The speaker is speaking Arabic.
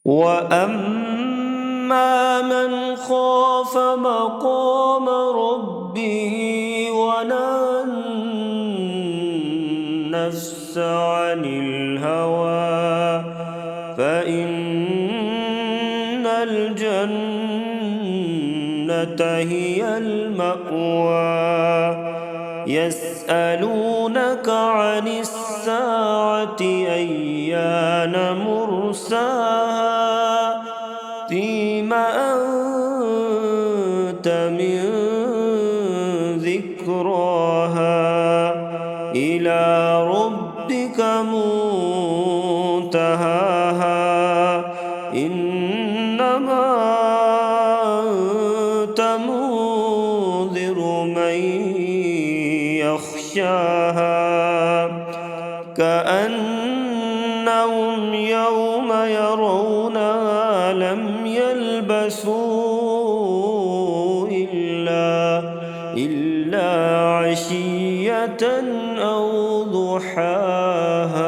وأما من خاف مقام ربه ونهى النفس عن الهوى فإن الجنة هي المأوى. يسألونك عن الساعة أيان مرساها فيم أنت من ذكراها إلى ربك منتهاها إنما أنت منذر من يخشاها كأنهم يوم يرونها لم يلبثوا إلا عشية أو ضحاها.